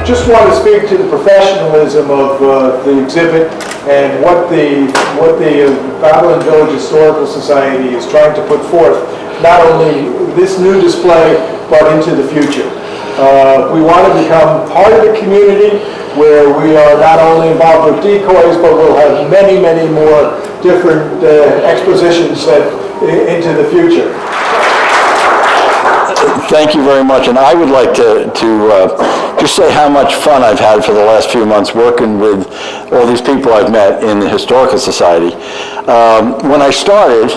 just want to speak to the professionalism of the exhibit and what the Babylon Village Historical Society is trying to put forth, not only this new display, but into the future. We want to become part of the community where we are not only involved with decoys, but we'll have many, many more different expositions into the future. Thank you very much, and I would like to just say how much fun I've had for the last few months working with all these people I've met in the Historical Society. When I started,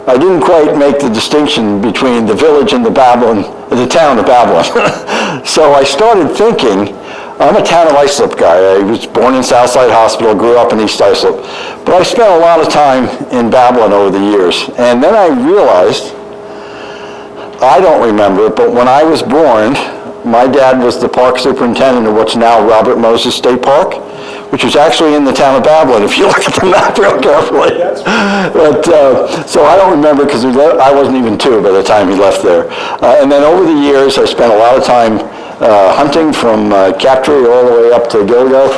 I didn't quite make the distinction between the village and the town of Babylon. So I started thinking, I'm a town of Islip guy. I was born in Southside Hospital, grew up in East Islip, but I spent a lot of time in Babylon over the years. And then I realized, I don't remember it, but when I was born, my dad was the park superintendent of what's now Robert Moses State Park, which is actually in the town of Babylon, if you look at the map real carefully. But, so I don't remember because I wasn't even 2 by the time he left there. And then over the years, I spent a lot of time hunting from Captree all the way up to Gilgo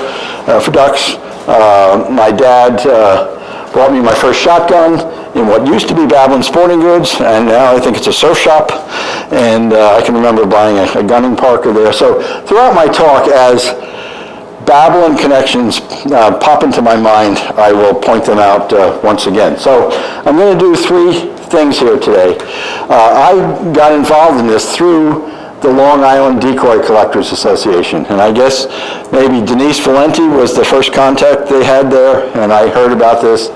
for ducks. My dad bought me my first shotgun in what used to be Babylon Sporting Goods, and now I think it's a surf shop. And I can remember buying a gunning parker there. So throughout my talk, as Babylon connections pop into my mind, I will point them out once again. So I'm going to do 3 things here today. I got involved in this through the Long Island Decoy Collectors Association, and I guess maybe Denise Valenti was the first contact they had there, and I heard about this.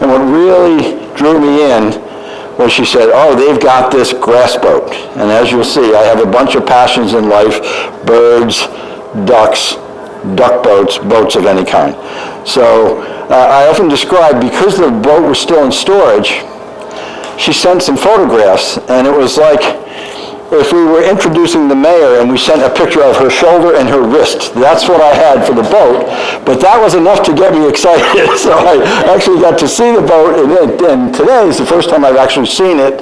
And what really drew me in was she said, oh, they've got this grass boat. And as you'll see, I have a bunch of passions in life: birds, ducks, duck boats, boats of any kind. So I often describe, because the boat was still in storage, she sent some photographs, and it was like if we were introducing the mayor and we sent a picture of her shoulder and her wrist. That's what I had for the boat, but that was enough to get me excited. So I actually got to see the boat, and today is the first time I've actually seen it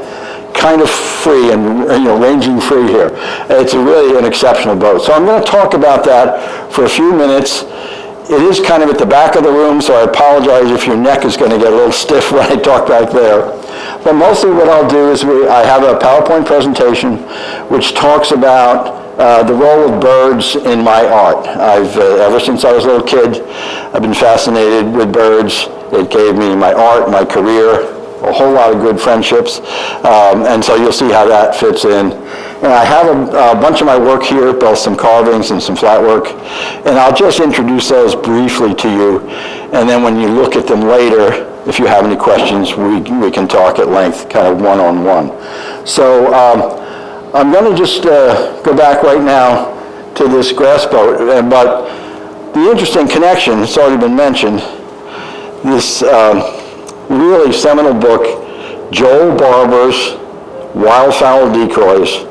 kind of free and ranging free here. It's really an exceptional boat. So I'm going to talk about that for a few minutes. It is kind of at the back of the room, so I apologize if your neck is going to get a little stiff when I talk back there. But mostly what I'll do is I have a PowerPoint presentation which talks about the role of birds in my art. Ever since I was a little kid, I've been fascinated with birds. It gave me my art, my career, a whole lot of good friendships, and so you'll see how that fits in. And I have a bunch of my work here, both some carvings and some flat work, and I'll just introduce those briefly to you, and then when you look at them later, if you have any questions, we can talk at length, kind of one-on-one. So I'm going to just go back right now to this grass boat, but the interesting connection, it's already been mentioned, this really seminal book, Joel Barber's Wildfowl Decoys,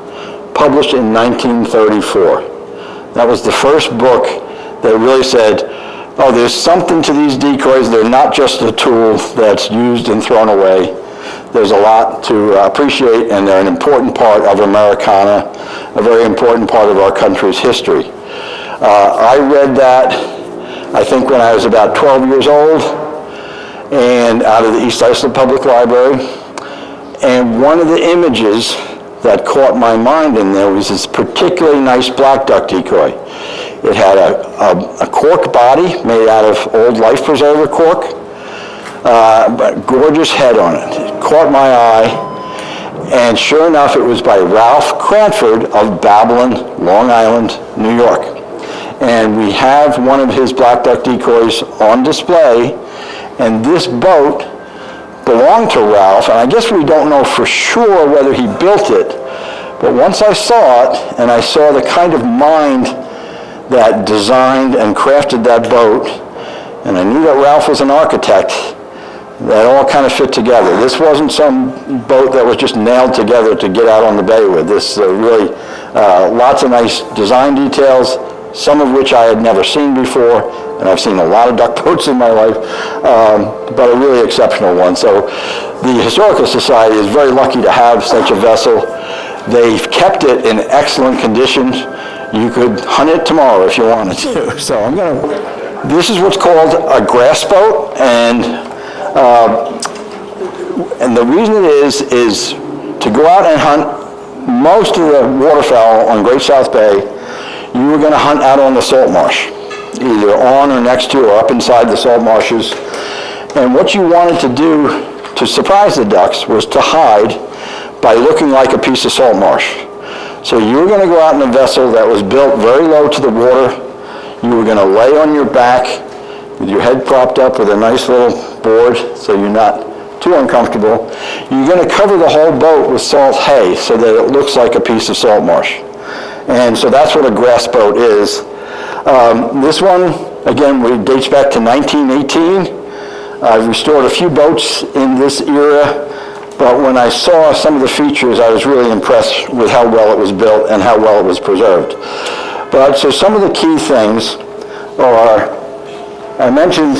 published in 1934. That was the first book that really said, oh, there's something to these decoys. They're not just a tool that's used and thrown away. There's a lot to appreciate, and they're an important part of Americana, a very important part of our country's history. I read that, I think, when I was about 12 years old, and out of the East Islip Public Library. And one of the images that caught my mind in there was this particularly nice black duck decoy. It had a cork body made out of old life preserver cork, but gorgeous head on it. It caught my eye, and sure enough, it was by Ralph Cranford of Babylon, Long Island, New York. And we have one of his black duck decoys on display, and this boat belonged to Ralph, and I guess we don't know for sure whether he built it, but once I saw it, and I saw the kind of mind that designed and crafted that boat, and I knew that Ralph was an architect, that all kind of fit together. This wasn't some boat that was just nailed together to get out on the bay with. This really, lots of nice design details, some of which I had never seen before, and I've seen a lot of duck boats in my life, but a really exceptional one. So the Historical Society is very lucky to have such a vessel. They've kept it in excellent condition. You could hunt it tomorrow if you wanted to. So this is what's called a grass boat, and the reason it is to go out and hunt most of the waterfowl on Great South Bay. You were going to hunt out on the salt marsh, either on or next to or up inside the salt marshes. And what you wanted to do to surprise the ducks was to hide by looking like a piece of salt marsh. So you were going to go out in a vessel that was built very low to the water. You were going to lay on your back with your head propped up with a nice little board so you're not too uncomfortable. You're going to cover the whole boat with salt hay so that it looks like a piece of salt marsh. And so that's what a grass boat is. This one, again, dates back to 1918. I've restored a few boats in this era, but when I saw some of the features, I was really impressed with how well it was built and how well it was preserved. But so some of the key things are, I mentioned,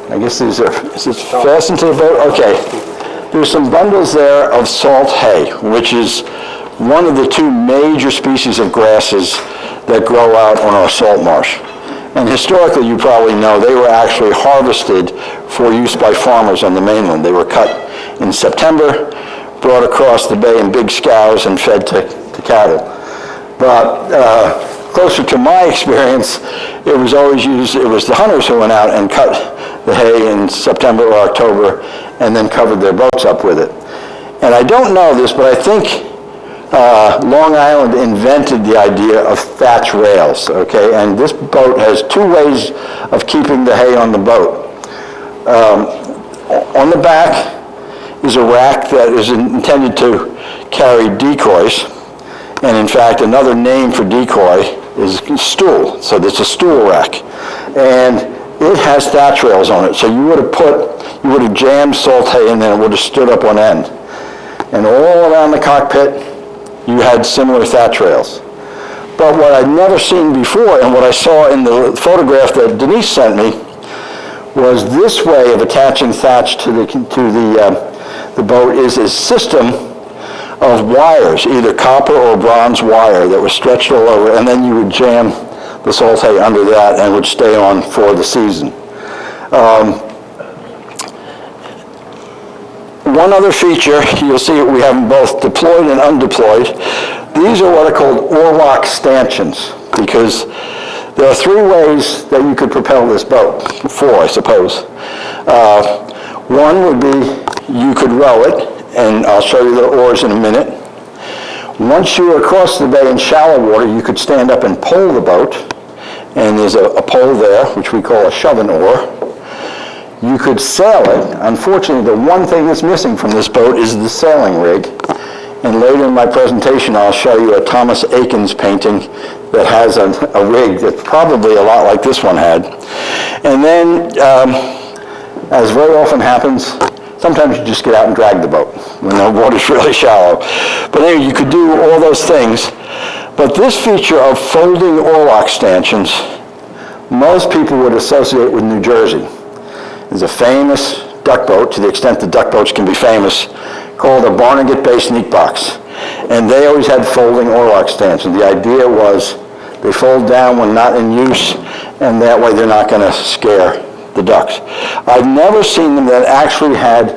I guess these are, is this fastened to the boat? Okay. There's some bundles there of salt hay, which is one of the two major species of grasses that grow out on our salt marsh. And historically, you probably know, they were actually harvested for use by farmers on the mainland. They were cut in September, brought across the bay in big scows and fed to cattle. But closer to my experience, it was always used, it was the hunters who went out and cut the hay in September or October and then covered their boats up with it. And I don't know this, but I think Long Island invented the idea of thatch rails, okay? And this boat has two ways of keeping the hay on the boat. On the back is a rack that is intended to carry decoys. And in fact, another name for decoy is stool. So there's a stool rack. And it has thatch rails on it. So you would have jammed salt hay in there and it would have stood up on end. And all around the cockpit, you had similar thatch rails. But what I'd never seen before, and what I saw in the photograph that Denise sent me, was this way of attaching thatch to the boat is a system of wires, either copper or bronze wire that was stretched all over, and then you would jam the salt hay under that and would stay on for the season. One other feature, you'll see we have them both deployed and undeployed. These are what are called oarlock stanchions, because there are three ways that you could propel this boat, four, I suppose. One would be you could row it, and I'll show you the oars in a minute. Once you were across the bay in shallow water, you could stand up and pole the boat, and there's a pole there, which we call a shoving oar. You could sail it. Unfortunately, the one thing that's missing from this boat is the sailing rig. And later in my presentation, I'll show you a Thomas Aikens painting that has a rig that's probably a lot like this one had. And then, as very often happens, sometimes you just get out and drag the boat when the water's really shallow. But anyway, you could do all those things. But this feature of folding oarlock stanchions, most people would associate with New Jersey. There's a famous duck boat, to the extent that duck boats can be famous, called a Barnegat Bay sneak box. And they always had folding oarlock stanchions. The idea was they fold down when not in use, and that way they're not going to scare the ducks. I've never seen them that actually had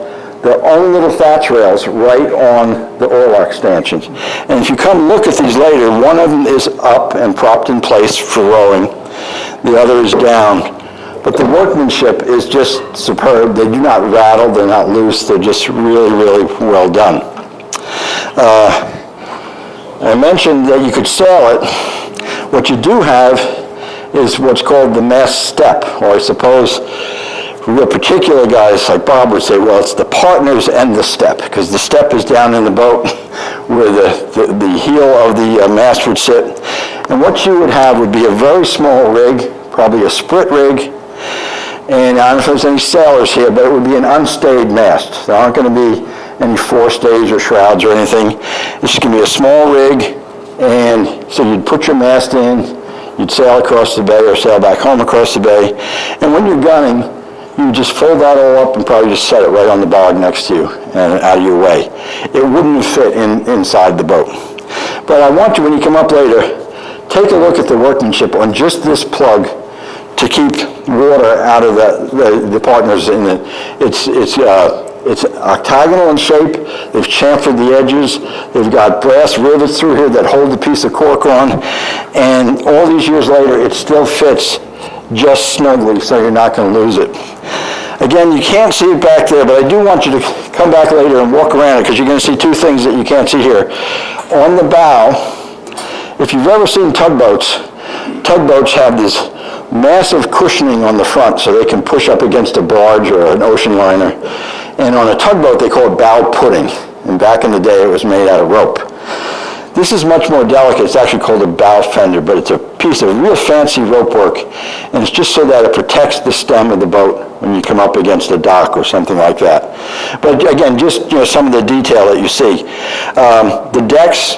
their own little thatch rails right on the oarlock stanchions. And if you come look at these later, one of them is up and propped in place for rowing. The other is down. But the workmanship is just superb. They do not rattle, they're not loose, they're just really, really well done. I mentioned that you could sail it. What you do have is what's called the mast step, or I suppose real particular guys like Bob would say, well, it's the partners and the step, because the step is down in the boat where the heel of the mast would sit. And what you would have would be a very small rig, probably a sprit rig. And I don't know if there's any sailors here, but it would be an unstayed mast. There aren't going to be any forestays or shrouds or anything. It's just going to be a small rig, and so you'd put your mast in, you'd sail across the bay or sail back home across the bay, and when you're gunning, you would just fold that all up and probably just set it right on the bog next to you and out of your way. It wouldn't fit inside the boat. But I want you, when you come up later, take a look at the workmanship on just this plug to keep water out of the partners in it. It's octagonal in shape. They've chamfered the edges. They've got brass rivets through here that hold the piece of cork on. And all these years later, it still fits just snugly, so you're not going to lose it. Again, you can't see it back there, but I do want you to come back later and walk around it, because you're going to see two things that you can't see here. On the bow, if you've ever seen tugboats have this massive cushioning on the front so they can push up against a barge or an ocean liner. And on a tugboat, they call it bow pudding. And back in the day, it was made out of rope. This is much more delicate. It's actually called a bow fender, but it's a piece of real fancy rope work. And it's just so that it protects the stem of the boat when you come up against a dock or something like that. But again, just some of the detail that you see. The decks,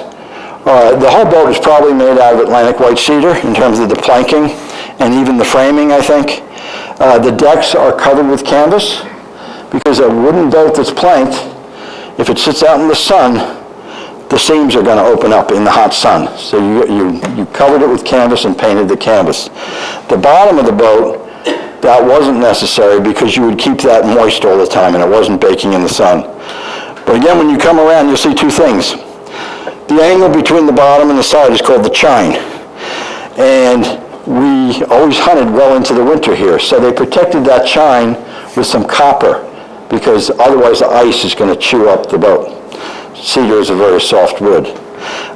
the whole boat is probably made out of Atlantic white cedar in terms of the planking and even the framing, I think. The decks are covered with canvas, because a wooden boat that's planked, if it sits out in the sun, the seams are going to open up in the hot sun. So you covered it with canvas and painted the canvas. The bottom of the boat, that wasn't necessary, because you would keep that moist all the time and it wasn't baking in the sun. But again, when you come around, you'll see two things. The angle between the bottom and the side is called the chine. And we always hunted well into the winter here, so they protected that chine with some copper, because otherwise the ice is going to chew up the boat. Cedar is a very soft wood.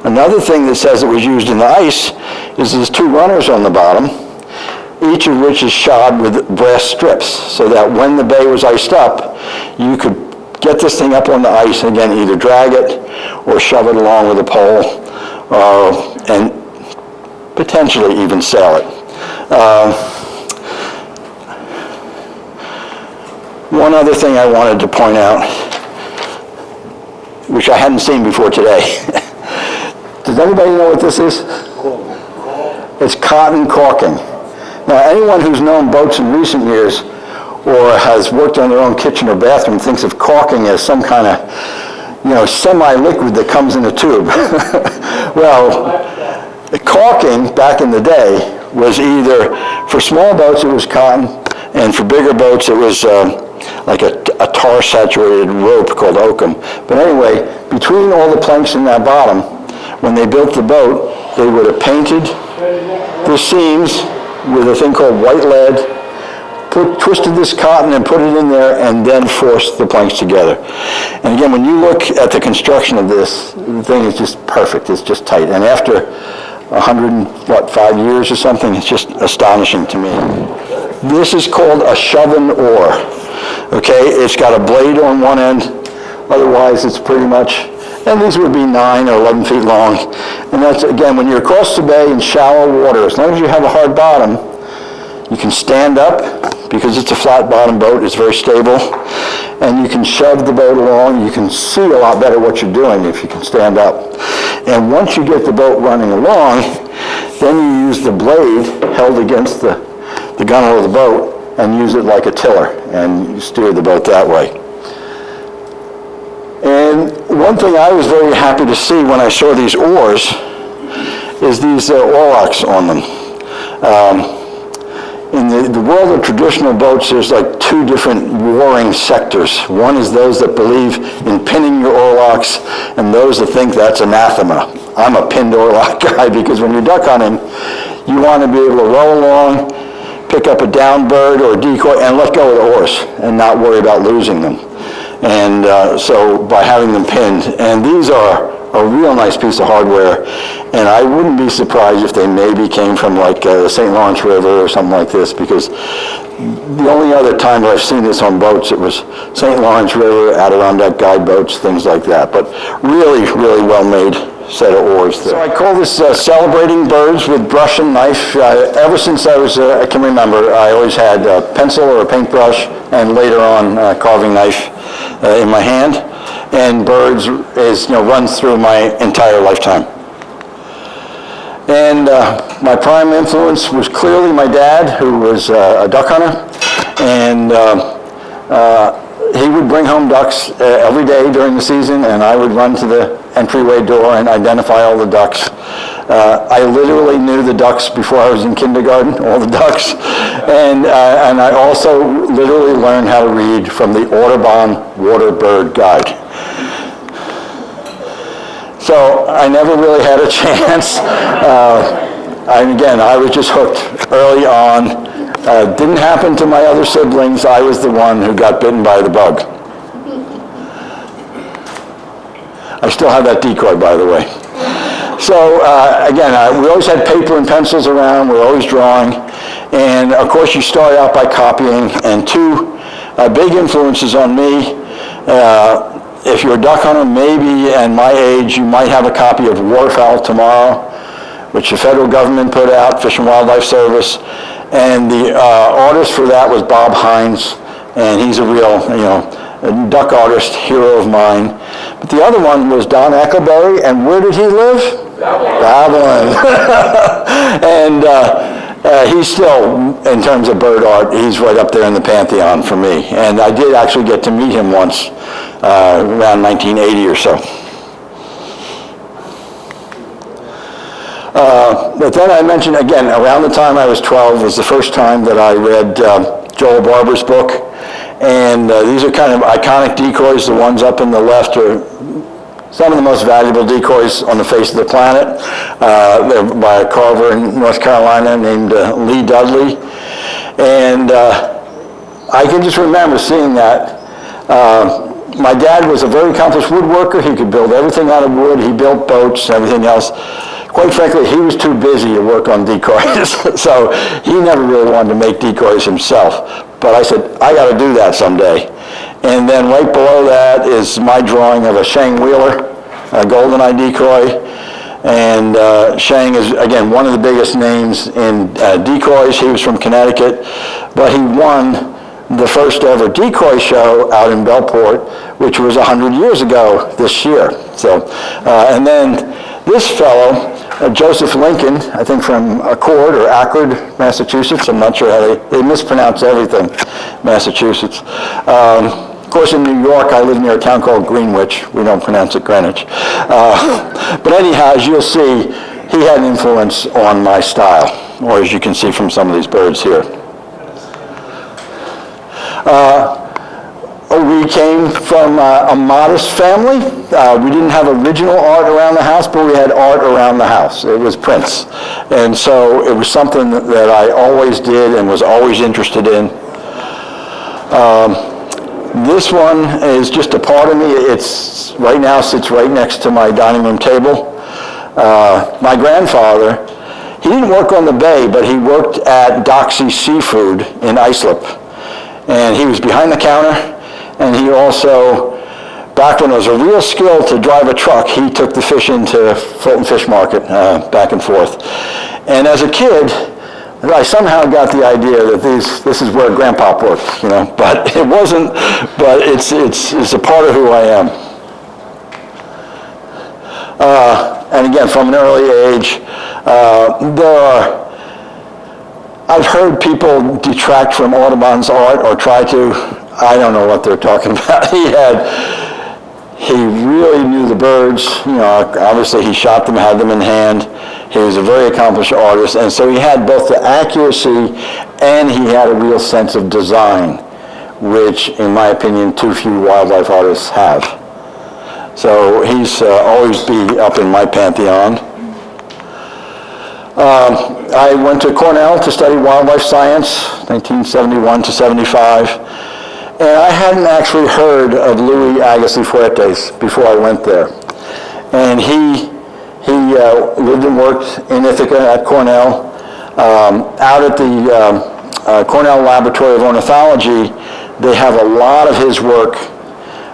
Another thing that says it was used in the ice is there's two runners on the bottom, each of which is shod with brass strips, so that when the bay was iced up, you could get this thing up on the ice and again either drag it or shove it along with a pole and potentially even sail it. One other thing I wanted to point out, which I hadn't seen before today. Does anybody know what this is? It's cotton caulking. Now, anyone who's known boats in recent years or has worked on their own kitchen or bathroom thinks of caulking as some kind of, semi-liquid that comes in a tube. Well, the caulking back in the day was either, for small boats it was cotton, and for bigger boats it was like a tar-saturated rope called oakum. But anyway, between all the planks in that bottom, when they built the boat, they would have painted the seams with a thing called white lead, twisted this cotton and put it in there, and then forced the planks together. And again, when you look at the construction of this, the thing is just perfect. It's just tight. And after 5 years or something, it's just astonishing to me. This is called a shove-in oar. Okay, it's got a blade on one end. Otherwise, it's pretty much, and these would be 9 or 11 feet long. And that's, again, when you're across the bay in shallow water, as long as you have a hard bottom, you can stand up, because it's a flat bottom boat, it's very stable, and you can shove the boat along. You can see a lot better what you're doing if you can stand up. And once you get the boat running along, then you use the blade held against the gunwale of the boat and use it like a tiller, and you steer the boat that way. And one thing I was very happy to see when I saw these oars is these oarlocks on them. In the world of traditional boats, there's like two different warring sectors. One is those that believe in pinning your oarlocks, and those that think that's anathema. I'm a pinned oarlock guy, because when you're duck hunting, you want to be able to row along, pick up a down bird or a decoy, and let go of the oars and not worry about losing them. And so by having them pinned, and these are a real nice piece of hardware, and I wouldn't be surprised if they maybe came from like the St. Lawrence River or something like this, because the only other time that I've seen this on boats, it was St. Lawrence River, Adirondack guide boats, things like that. But really, really well made set of oars there. So I call this celebrating birds with brush and knife. Ever since I can remember, I always had a pencil or a paintbrush, and later on a carving knife in my hand. And birds runs through my entire lifetime. And my prime influence was clearly my dad, who was a duck hunter, and he would bring home ducks every day during the season, and I would run to the entryway door and identify all the ducks. I literally knew the ducks before I was in kindergarten, all the ducks. And I also literally learned how to read from the Audubon Water Bird Guide. So I never really had a chance. Again, I was just hooked early on. Didn't happen to my other siblings. I was the one who got bitten by the bug. I still have that decoy, by the way. So again, we always had paper and pencils around. We were always drawing. And of course, you start out by copying. And two big influences on me. If you're a duck hunter, maybe, and my age, you might have a copy of Waterfowl Tomorrow, which the federal government put out, Fish and Wildlife Service. And the artist for that was Bob Hines, and he's a real, a duck artist, hero of mine. But the other one was Don Eckleberry, and where did he live? Babylon. And he's still, in terms of bird art, he's right up there in the pantheon for me. And I did actually get to meet him once, around 1980 or so. But then I mentioned, again, around the time I was 12 was the first time that I read Joel Barber's book. And these are kind of iconic decoys. The ones up in the left are some of the most valuable decoys on the face of the planet. They're by a carver in North Carolina named Lee Dudley. And I can just remember seeing that. My dad was a very accomplished woodworker. He could build everything out of wood. He built boats and everything else. Quite frankly, he was too busy to work on decoys, so he never really wanted to make decoys himself. But I said, I got to do that someday. And then right below that is my drawing of a Shang Wheeler, a goldeneye decoy. And Shang is, again, one of the biggest names in decoys. He was from Connecticut, but he won the first ever decoy show out in Bellport, which was 100 years ago this year. So, and then this fellow, Joseph Lincoln, I think from Accord or Accord, Massachusetts. I'm not sure how they mispronounce everything, Massachusetts. Of course, in New York, I live near a town called Greenwich. We don't pronounce it Greenwich. But anyhow, as you'll see, he had an influence on my style, or as you can see from some of these birds here. We came from a modest family. We didn't have original art around the house, but we had art around the house. It was prints. And so it was something that I always did and was always interested in. This one is just a part of me. It's right now sits right next to my dining room table. My grandfather, he didn't work on the bay, but he worked at Doxy Seafood in Islip. And he was behind the counter. And he also, back when it was a real skill to drive a truck, he took the fish into Fulton Fish Market, back and forth. And as a kid, I somehow got the idea that this is where Grandpa worked, but it wasn't, but it's a part of who I am. And again, from an early age, I've heard people detract from Audubon's art or try to. I don't know what they're talking about. He really knew the birds. Obviously he shot them, had them in hand. He was a very accomplished artist, and so he had both the accuracy and he had a real sense of design, which, in my opinion, too few wildlife artists have. So he's always be up in my pantheon. I went to Cornell to study wildlife science, 1971 to 75. And I hadn't actually heard of Louis Agassiz Fuertes before I went there. And he lived and worked in Ithaca at Cornell. Out at the Cornell Laboratory of Ornithology, they have a lot of his work,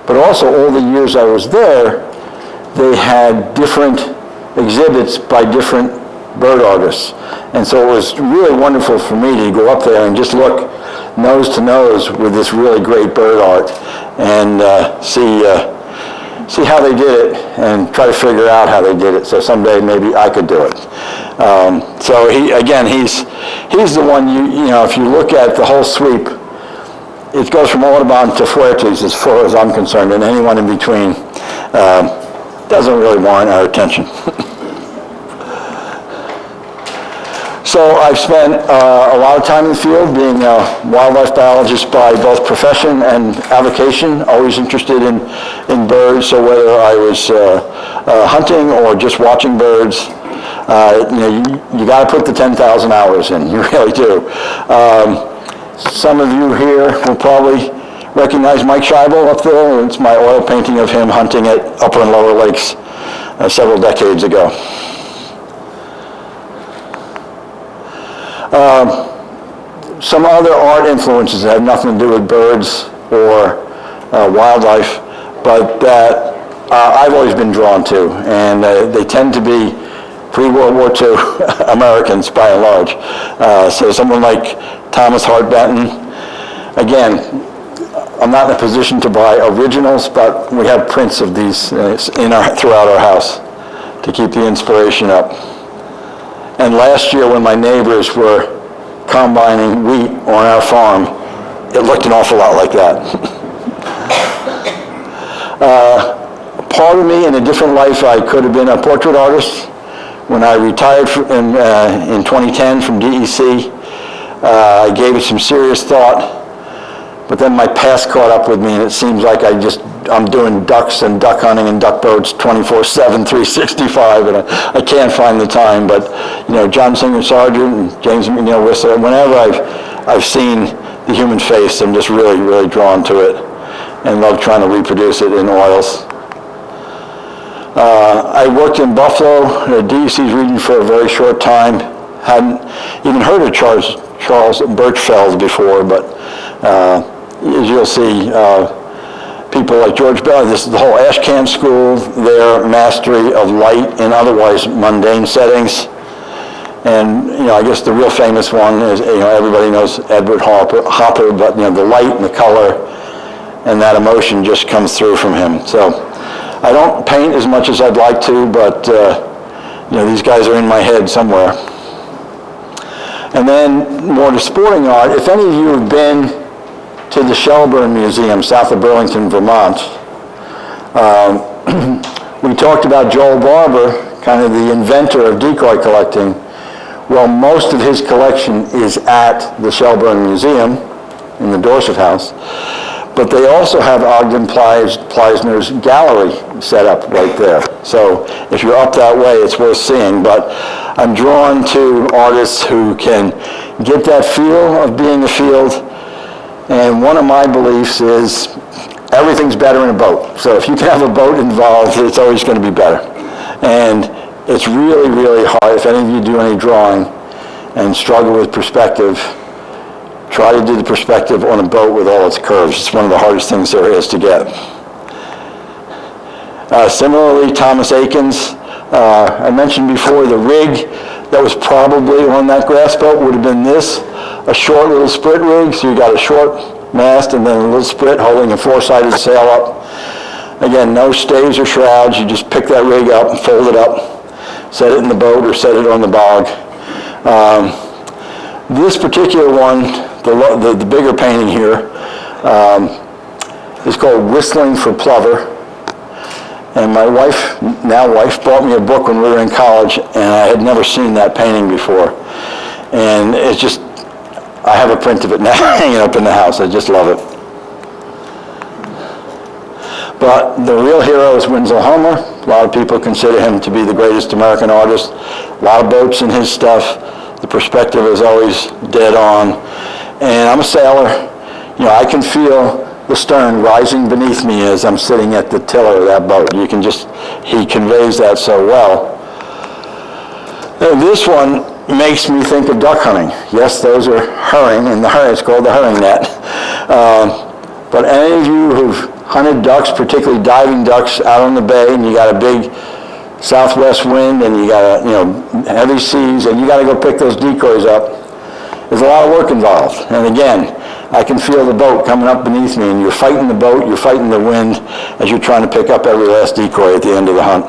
but also all the years I was there, they had different exhibits by different bird artists. And so it was really wonderful for me to go up there and just look nose to nose with this really great bird art and see how they did it and try to figure out how they did it. So someday maybe I could do it. So he's the one, if you look at the whole sweep, it goes from Audubon to Fuertes as far as I'm concerned, and anyone in between doesn't really warrant our attention. So I've spent a lot of time in the field being a wildlife biologist by both profession and avocation, always interested in birds. So whether I was hunting or just watching birds, you got to put the 10,000 hours in, you really do. Some of you here will probably recognize Mike Scheibel up there. It's my oil painting of him hunting at Upper and Lower Lakes several decades ago. Some other art influences that have nothing to do with birds or wildlife, but that I've always been drawn to, and they tend to be pre-World War II Americans by and large. So someone like Thomas Hart Benton, again, I'm not in a position to buy originals, but we have prints of these throughout our house to keep the inspiration up. And last year when my neighbors were combining wheat on our farm, it looked an awful lot like that. Part of me in a different life, I could have been a portrait artist. When I retired in 2010 from DEC, I gave it some serious thought, but then my past caught up with me, and it seems like I'm doing ducks and duck hunting and duck boats 24/7, 365, and I can't find the time. But John Singer Sargent and James McNeil Whistler, whenever I've seen the human face, I'm just really, really drawn to it, and love trying to reproduce it in oils. I worked in Buffalo, DEC's region, for a very short time. Hadn't even heard of Charles Birchfeld before, but as you'll see, people like George Bell, this is the whole Ashcan school, their mastery of light in otherwise mundane settings. And I guess the real famous one is, everybody knows Edward Hopper, but the light and the color and that emotion just comes through from him. So I don't paint as much as I'd like to, but these guys are in my head somewhere. And then more to sporting art. If any of you have been to the Shelburne Museum south of Burlington, Vermont, we talked about Joel Barber, kind of the inventor of decoy collecting. Well, most of his collection is at the Shelburne Museum in the Dorset House. But they also have Ogden Pleisner's gallery set up right there. So if you're up that way, it's worth seeing. But I'm drawn to artists who can get that feel of being a field. And one of my beliefs is everything's better in a boat. So if you can have a boat involved, it's always going to be better. And it's really, really hard. If any of you do any drawing and struggle with perspective, try to do the perspective on a boat with all its curves. It's one of the hardest things there is to get. Similarly, Thomas Akins, I mentioned before the rig that was probably on that grass boat would have been this, a short little sprit rig. So you got a short mast and then a little sprit holding a four-sided sail up. Again, no stays or shrouds. You just pick that rig up and fold it up, set it in the boat or set it on the bog. This particular one, the bigger painting here, is called Whistling for Plover. And my wife, now wife, bought me a book when we were in college, and I had never seen that painting before. And it's just, I have a print of it now hanging up in the house. I just love it. But the real hero is Winslow Homer. A lot of people consider him to be the greatest American artist. A lot of boats in his stuff. The perspective is always dead on. And I'm a sailor. I can feel the stern rising beneath me as I'm sitting at the tiller of that boat. He conveys that so well. And this one makes me think of duck hunting. Yes, those are herring, and it's called the herring net. But any of you who've hunted ducks, particularly diving ducks out on the bay, and you got a big southwest wind, and you got heavy seas, and you got to go pick those decoys up, there's a lot of work involved. And again, I can feel the boat coming up beneath me, and you're fighting the boat, you're fighting the wind as you're trying to pick up every last decoy at the end of the hunt.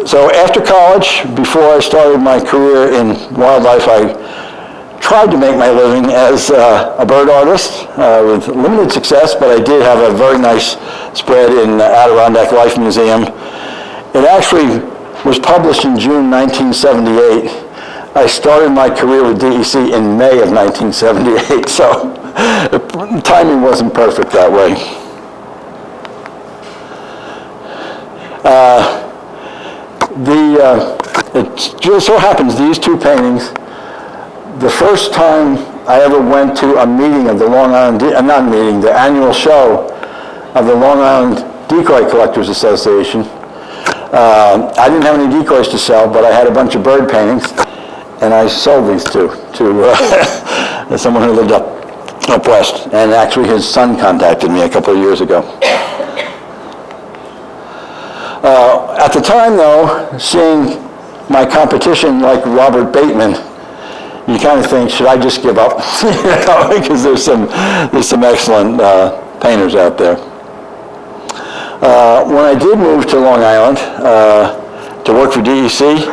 So after college, before I started my career in wildlife, I tried to make my living as a bird artist with limited success, but I did have a very nice spread in Adirondack Life Museum. It actually was published in June 1978. I started my career with DEC in May of 1978, so the timing wasn't perfect that way. It just so happens these two paintings, the first time I ever went to a meeting of the Long Island, not meeting, the annual show of the Long Island Decoy Collectors Association, I didn't have any decoys to sell, but I had a bunch of bird paintings, and I sold these to someone who lived up west, and actually his son contacted me a couple of years ago. At the time, though, seeing my competition like Robert Bateman, you kind of think, should I just give up? Because there's some excellent painters out there. When I did move to Long Island to work for DEC,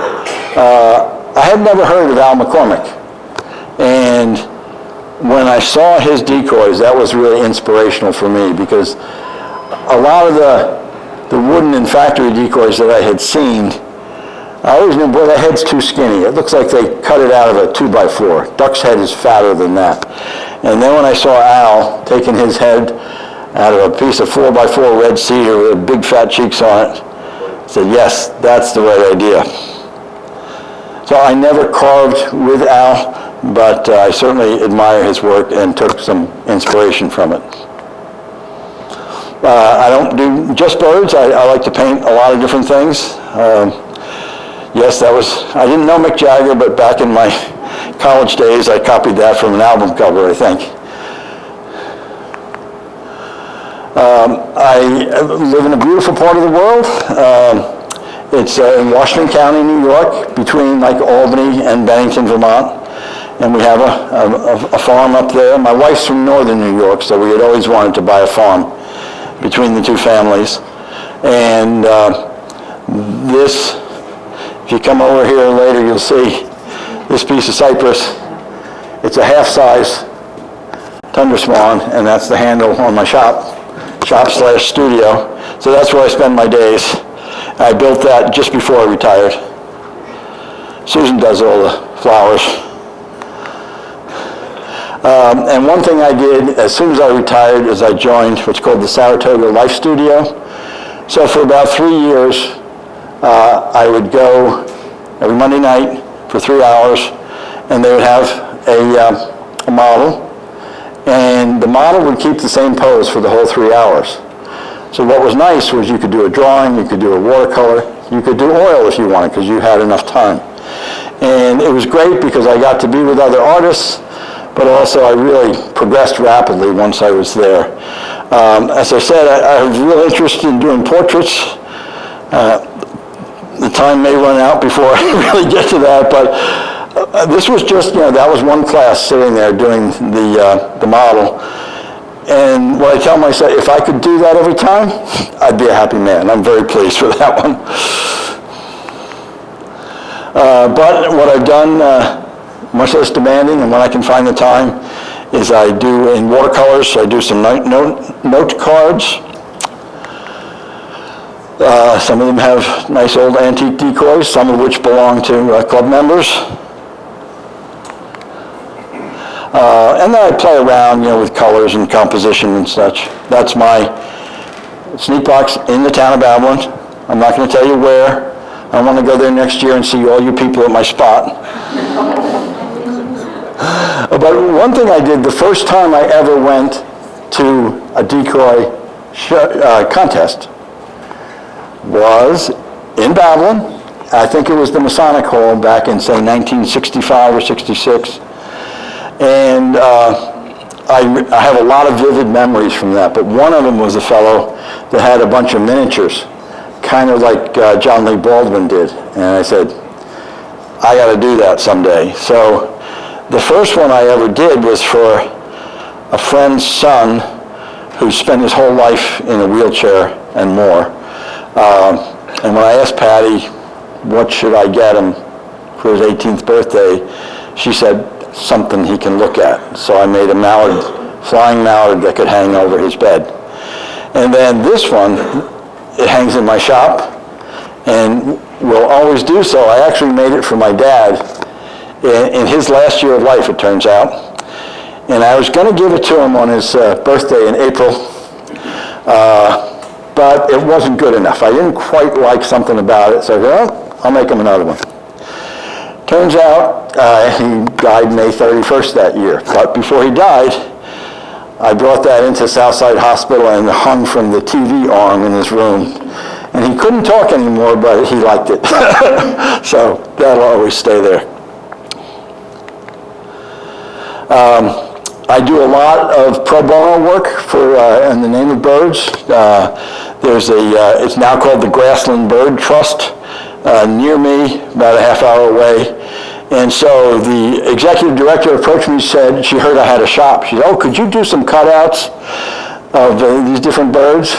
I had never heard of Al McCormick. And when I saw his decoys, that was really inspirational for me, because a lot of the wooden and factory decoys that I had seen, I always knew, boy, that head's too skinny. It looks like they cut it out of a 2x4. Duck's head is fatter than that. And then when I saw Al taking his head out of a piece of 4x4 red cedar with big fat cheeks on it, I said, yes, that's the right idea. So I never carved with Al, but I certainly admire his work and took some inspiration from it. I don't do just birds. I like to paint a lot of different things. Yes, I didn't know Mick Jagger, but back in my college days, I copied that from an album cover, I think. I live in a beautiful part of the world. It's in Washington County, New York, between like Albany and Bennington, Vermont. And we have a farm up there. My wife's from northern New York, so we had always wanted to buy a farm between the two families. And this, if you come over here later, you'll see this piece of cypress. It's a half-size tundra swan, and that's the handle on my shop/studio. So that's where I spend my days. I built that just before I retired. Susan does all the flowers. And one thing I did as soon as I retired is I joined what's called the Saratoga Life Studio. So for about 3 years, I would go every Monday night for 3 hours, and they would have a model, and the model would keep the same pose for the whole 3 hours. So what was nice was you could do a drawing, you could do a watercolor, you could do oil if you wanted, because you had enough time. And it was great because I got to be with other artists, but also I really progressed rapidly once I was there. As I said, I have real interest in doing portraits. The time may run out before I really get to that, but this was just, that was one class sitting there doing the model. And what I tell myself, if I could do that every time, I'd be a happy man. I'm very pleased with that one. But what I've done, much less demanding, and when I can find the time, is I do in watercolors. I do some note cards. Some of them have nice old antique decoys, some of which belong to club members. And then I play around, with colors and composition and such. That's my sneak box in the town of Babylon. I'm not going to tell you where. I want to go there next year and see all you people at my spot. But one thing I did the first time I ever went to a decoy contest was in Babylon. I think it was the Masonic Hall back in, say, 1965 or 66. And I have a lot of vivid memories from that, but one of them was a fellow that had a bunch of miniatures, kind of like John Lee Baldwin did. And I said, I got to do that someday. So the first one I ever did was for a friend's son who spent his whole life in a wheelchair and more. And when I asked Patty, what should I get him for his 18th birthday? She said, something he can look at. So I made a mallard, flying mallard that could hang over his bed. And then this one, it hangs in my shop and will always do so. I actually made it for my dad in his last year of life, it turns out. And I was going to give it to him on his birthday in April, but it wasn't good enough. I didn't quite like something about it, so I said, oh, I'll make him another one. Turns out he died May 31st that year. But before he died, I brought that into Southside Hospital and hung from the TV arm in his room. And he couldn't talk anymore, but he liked it. So that'll always stay there. I do a lot of pro bono work for in the name of birds. It's now called the Grassland Bird Trust near me, about a half hour away. And so the executive director approached me and said, she heard I had a shop. She said, oh, could you do some cutouts of these different birds?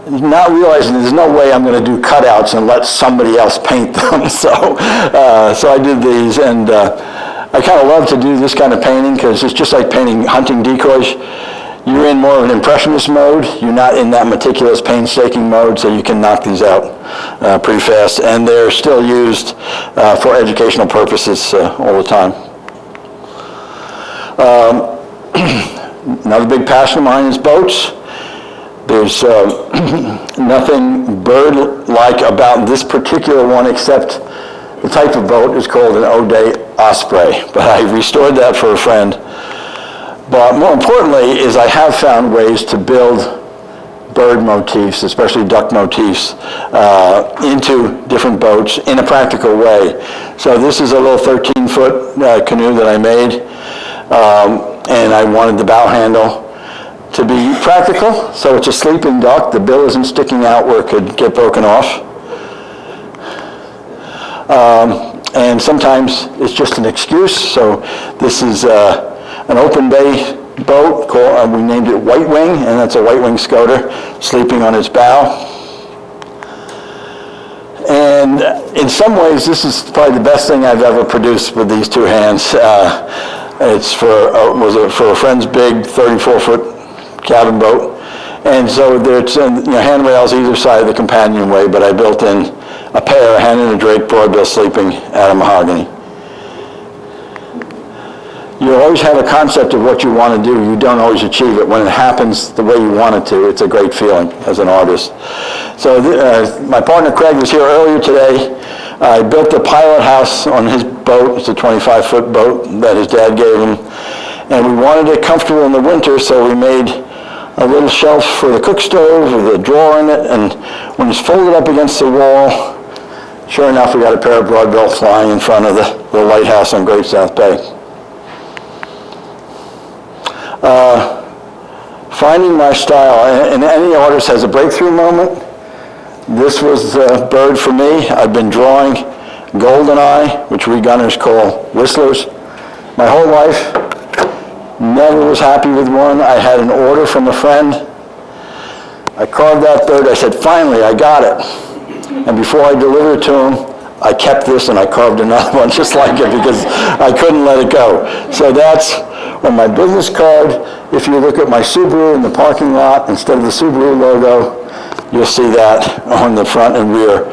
Not realizing there's no way I'm going to do cutouts and let somebody else paint them. So I did these, and I kind of love to do this kind of painting because it's just like painting hunting decoys. You're in more of an impressionist mode. You're not in that meticulous, painstaking mode, so you can knock these out pretty fast. And they're still used for educational purposes all the time. Another big passion of mine is boats. There's nothing bird-like about this particular one except the type of boat is called an O'Day Osprey, but I restored that for a friend. But more importantly is I have found ways to build bird motifs, especially duck motifs, into different boats in a practical way. So this is a little 13-foot canoe that I made, and I wanted the bow handle to be practical, so it's a sleeping duck. The bill isn't sticking out where it could get broken off. And sometimes it's just an excuse. So this is an open bay boat called, we named it White Wing, and that's a White Wing Scoter sleeping on its bow. And in some ways, this is probably the best thing I've ever produced with these two hands. It's for a friend's big 34-foot cabin boat. And so there's handrails either side of the companionway, but I built in a pair, a hen and a drake, broadbill sleeping out of mahogany. You always have a concept of what you want to do. You don't always achieve it. When it happens the way you want it to, it's a great feeling as an artist. So my partner Craig was here earlier today. I built a pilot house on his boat. It's a 25-foot boat that his dad gave him. And we wanted it comfortable in the winter, so we made a little shelf for the cook stove with a drawer in it. And when it's folded up against the wall, sure enough, we got a pair of broadbill flying in front of the lighthouse on Great South Bay. Finding my style, and any artist has a breakthrough moment. This was a bird for me. I've been drawing goldeneye, which we gunners call whistlers, my whole life. Never was happy with one. I had an order from a friend. I carved that bird. I said, finally, I got it. And before I delivered it to him, I kept this and I carved another one just like it because I couldn't let it go. So that's on my business card. If you look at my Subaru in the parking lot, instead of the Subaru logo, you'll see that on the front and rear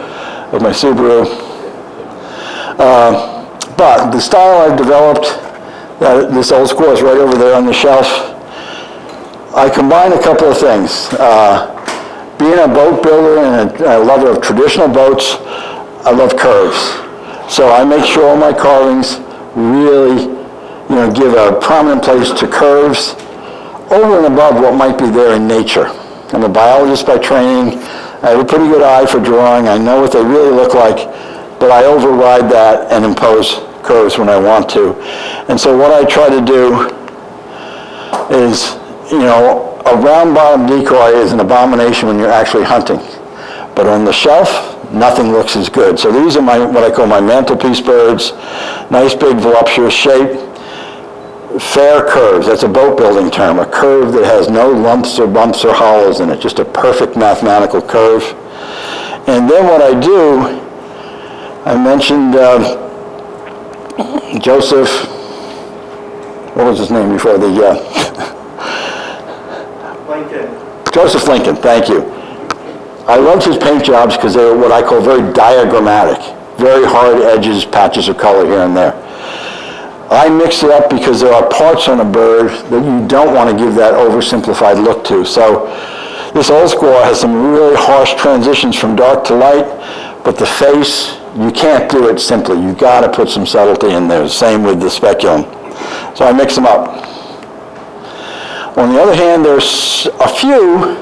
of my Subaru. But the style I've developed, this old school is right over there on the shelf. I combine a couple of things. Being a boat builder and a lover of traditional boats, I love curves. So I make sure all my carvings really, give a prominent place to curves over and above what might be there in nature. I'm a biologist by training. I have a pretty good eye for drawing. I know what they really look like, but I override that and impose curves when I want to. And so what I try to do is, a round bottom decoy is an abomination when you're actually hunting. But on the shelf, nothing looks as good. So these are what I call my mantelpiece birds. Nice big voluptuous shape. Fair curves, that's a boat building term. A curve that has no lumps or bumps or hollows in it. Just a perfect mathematical curve. And then what I do I mentioned Joseph, what was his name before the... Lincoln. Joseph Lincoln, thank you. I loved his paint jobs because they were what I call very diagrammatic, very hard edges, patches of color here and there. I mix it up because there are parts on a bird that you don't want to give that oversimplified look to. So this old squaw has some really harsh transitions from dark to light, but the face, you can't do it simply. You've got to put some subtlety in there. Same with the speculum. So I mix them up. On the other hand, there's a few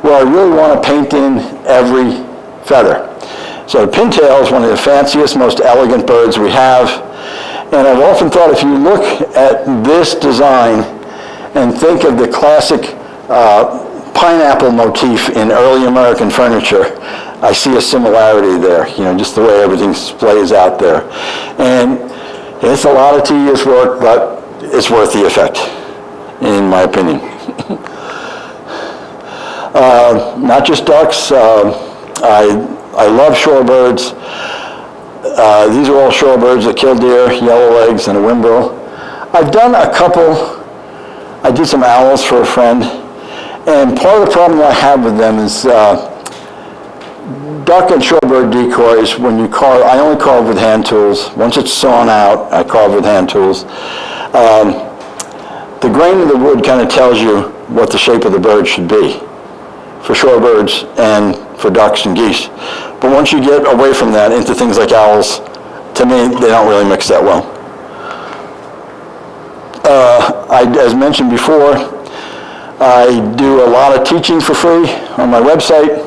where I really want to paint in every feather. So the pintail is one of the fanciest, most elegant birds we have. And I've often thought if you look at this design and think of the classic pineapple motif in early American furniture, I see a similarity there, just the way everything displays out there. And it's a lot of tedious work, but it's worth the effect, in my opinion. Not just ducks, I love shorebirds. These are all shorebirds, a killdeer, yellowlegs, and a whimbrel. I've done a couple, I did some owls for a friend, and part of the problem I have with them is duck and shorebird decoys, when you carve, I only carve with hand tools. Once it's sawn out, I carve with hand tools. The grain of the wood kind of tells you what the shape of the bird should be for shorebirds and for ducks and geese. But once you get away from that into things like owls, to me, they don't really mix that well. As mentioned before, I do a lot of teaching for free on my website.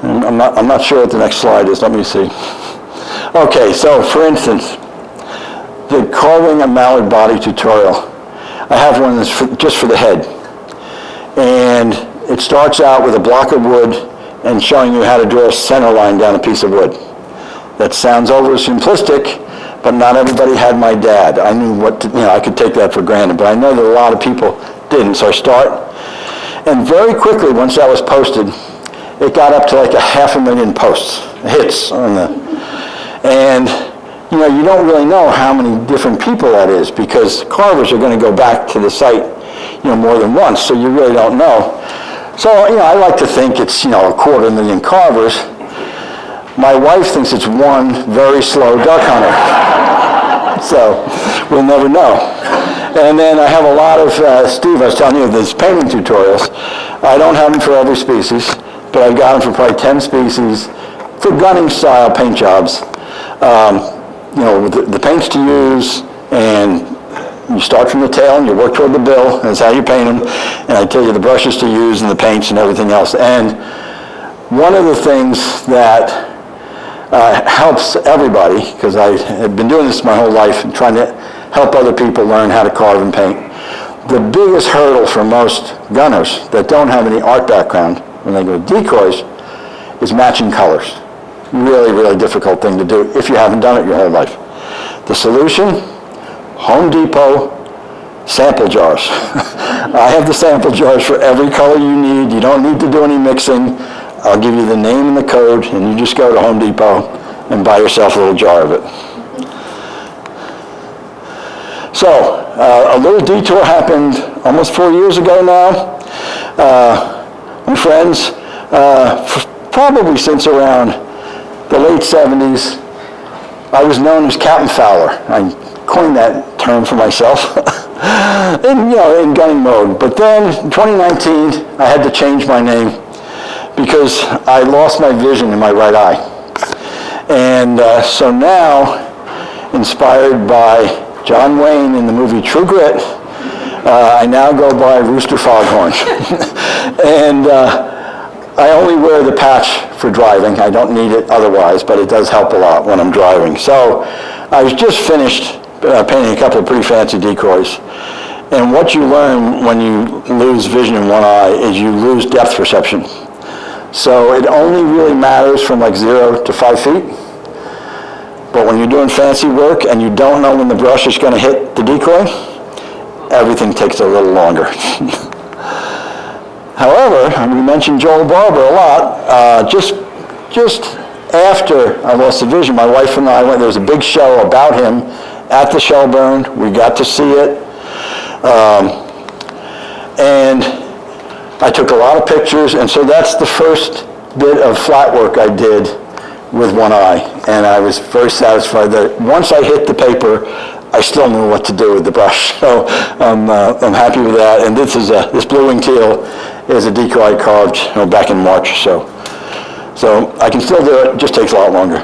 I'm not sure what the next slide is. Let me see. Okay, so for instance, the carving a mallard body tutorial. I have one that's just for the head. And it starts out with a block of wood and showing you how to draw a center line down a piece of wood. That sounds oversimplistic, but not everybody had my dad. I knew what to, I could take that for granted, but I know that a lot of people didn't. So I start, and very quickly, once that was posted, it got up to like 500,000 posts, hits on the, and you don't really know how many different people that is because carvers are going to go back to the site, more than once, so you really don't know. So, I like to think it's, 250,000 carvers. My wife thinks it's one very slow duck hunter. So, we'll never know. And then I have a lot of, Steve, I was telling you, these painting tutorials. I don't have them for every species, but I've got them for probably 10 species for gunning style paint jobs. The paints to use, and you start from the tail and you work toward the bill. That's how you paint them. And I tell you the brushes to use and the paints and everything else. And one of the things that helps everybody, because I have been doing this my whole life and trying to help other people learn how to carve and paint. The biggest hurdle for most gunners that don't have any art background when they go decoys is matching colors. Really, really difficult thing to do if you haven't done it your whole life. The solution? Home Depot sample jars. I have the sample jars for every color you need. You don't need to do any mixing. I'll give you the name and the code, and you just go to Home Depot and buy yourself a little jar of it. So, a little detour happened almost 4 years ago now. My friends, probably since around the late 70s, I was known as Captain Fowler. I coined that term for myself in gunning mode. But then, in 2019, I had to change my name because I lost my vision in my right eye. And so now, inspired by John Wayne in the movie True Grit, I now go by Rooster Foghorn. And I only wear the patch for driving. I don't need it otherwise, but it does help a lot when I'm driving. So I was just finished painting a couple of pretty fancy decoys. And what you learn when you lose vision in one eye is you lose depth perception. So it only really matters from like 0 to 5 feet. But when you're doing fancy work and you don't know when the brush is going to hit the decoy, everything takes a little longer. However, we mentioned Joel Barber a lot. Just just after I lost the vision, my wife and I went, there was a big show about him at the Shelburne. We got to see it. And I took a lot of pictures, and so that's the first bit of flat work I did with one eye. And I was very satisfied that once I hit the paper, I still knew what to do with the brush. So I'm happy with that. And this blue-winged teal is a decoy I carved back in March. So I can still do it, just takes a lot longer.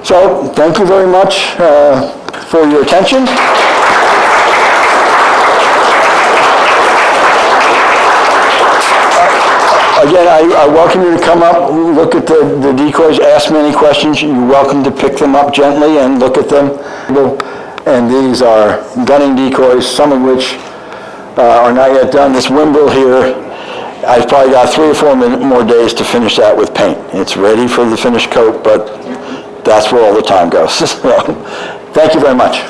So thank you very much for your attention. Again, I welcome you to come up, look at the decoys, ask me any questions. You're welcome to pick them up gently and look at them. And these are gunning decoys, some of which are not yet done. This wimble here, I've probably got 3 or 4 more days to finish that with paint. It's ready for the finished coat, but that's where all the time goes. So, thank you very much.